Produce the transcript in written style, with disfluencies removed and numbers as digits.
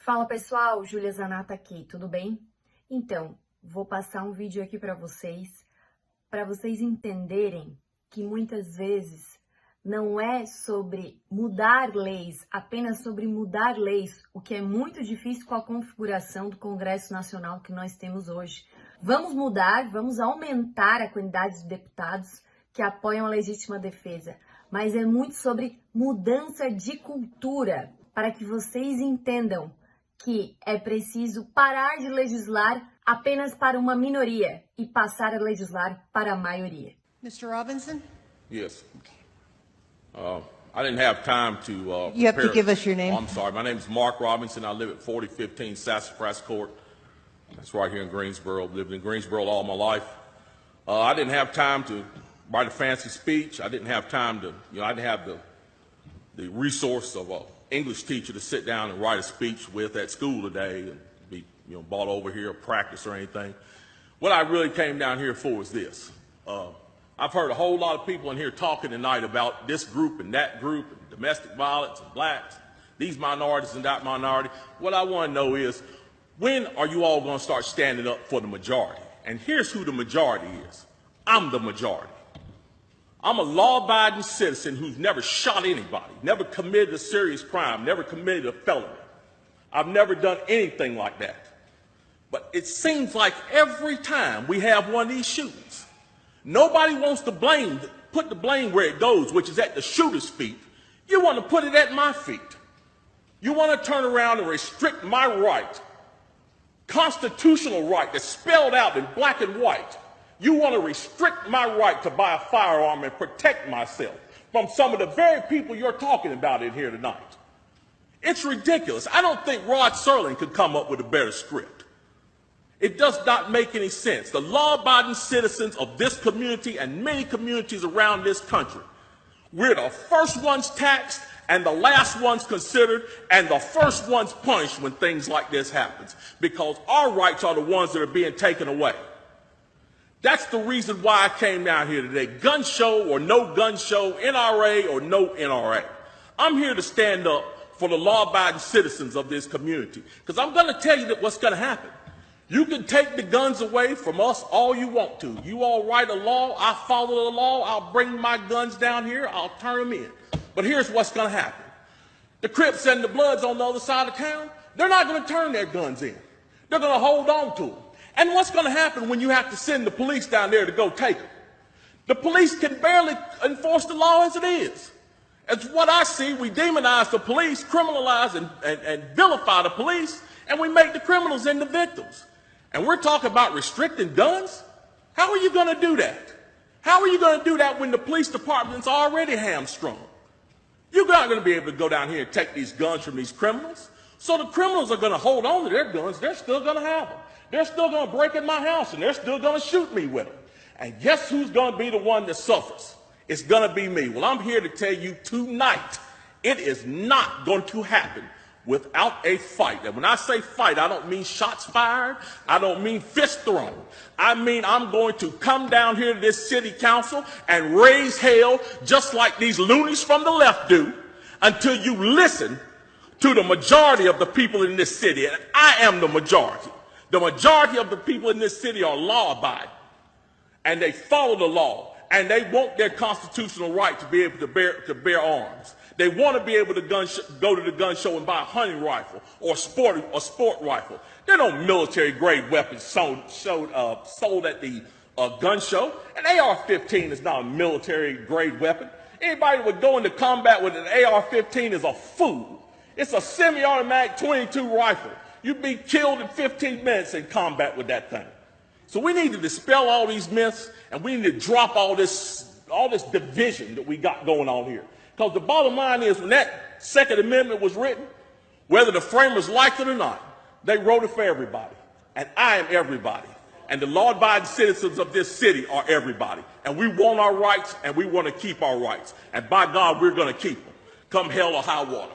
Fala pessoal, Júlia Zanatta aqui, tudo bem? Então, vou passar um vídeo aqui para vocês entenderem que muitas vezes não é sobre mudar leis, apenas sobre mudar leis, o que é muito difícil com a configuração do Congresso Nacional que nós temos hoje. Vamos mudar, vamos aumentar a quantidade de deputados que apoiam a legítima defesa, mas é muito sobre mudança de cultura, para que vocês entendam que é preciso parar de legislar apenas para uma minoria e passar a legislar para a maioria. Mr. Robinson? Yes. I didn't have time to You have to give us your name. Oh, I'm sorry. My name is Mark Robinson. I live at 4015 Sassafras Court. That's right here in Greensboro. I've lived in Greensboro all my life. I didn't have time to write a fancy speech. I didn't have time to, I didn't have the resource of an English teacher to sit down and write a speech with at school today and be, brought over here or practice or anything. What I really came down here for is this. I've heard a whole lot of people in here talking tonight about this group and that group, and domestic violence and blacks, these minorities and that minority. What I want to know is, when are you all going to start standing up for the majority? And here's who the majority is. I'm the majority. I'm a law-abiding citizen who's never shot anybody, never committed a serious crime, never committed a felony. I've never done anything like that. But it seems like every time we have one of these shootings, nobody wants to put the blame where it goes, which is at the shooter's feet. You want to put it at my feet. You want to turn around and restrict my right, constitutional right that's spelled out in black and white. You want to restrict my right to buy a firearm and protect myself from some of the very people you're talking about in here tonight. It's ridiculous. I don't think Rod Serling could come up with a better script. It does not make any sense. The law-abiding citizens of this community and many communities around this country, we're the first ones taxed and the last ones considered and the first ones punished when things like this happens, because our rights are the ones that are being taken away. That's the reason why I came down here today. Gun show or no gun show, NRA or no NRA. I'm here to stand up for the law-abiding citizens of this community, because I'm going to tell you that what's going to happen. You can take the guns away from us all you want to. You all write a law, I follow the law, I'll bring my guns down here, I'll turn them in. But here's what's going to happen. The Crips and the Bloods on the other side of town, they're not going to turn their guns in. They're going to hold on to them. And what's going to happen when you have to send the police down there to go take them? The police can barely enforce the law as it is. As what I see, we demonize the police, criminalize and vilify the police, and we make the criminals into victims. And we're talking about restricting guns? How are you going to do that? How are you going to do that when the police department's already hamstrung? You're not going to be able to go down here and take these guns from these criminals. So the criminals are going to hold on to their guns. They're still going to have them. They're still going to break in my house, and they're still going to shoot me with them. And guess who's going to be the one that suffers? It's going to be me. Well, I'm here to tell you tonight, it is not going to happen without a fight. And when I say fight, I don't mean shots fired. I don't mean fist thrown. I mean I'm going to come down here to this city council and raise hell just like these loonies from the left do until you listen to the majority of the people in this city. And I am the majority. The majority of the people in this city are law-abiding, and they follow the law, and they want their constitutional right to be able to bear arms. They want to be able to go to the gun show and buy a hunting rifle or sport rifle. There are no military-grade weapons sold at the gun show. An AR-15 is not a military-grade weapon. Anybody that would go into combat with an AR-15 is a fool. It's a semi-automatic .22 rifle. You'd be killed in 15 minutes in combat with that thing. So we need to dispel all these myths, and we need to drop all this division that we got going on here. Because the bottom line is, when that Second Amendment was written, whether the framers liked it or not, they wrote it for everybody. And I am everybody. And the law-abiding citizens of this city are everybody. And we want our rights, and we want to keep our rights. And by God, we're going to keep them, come hell or high water.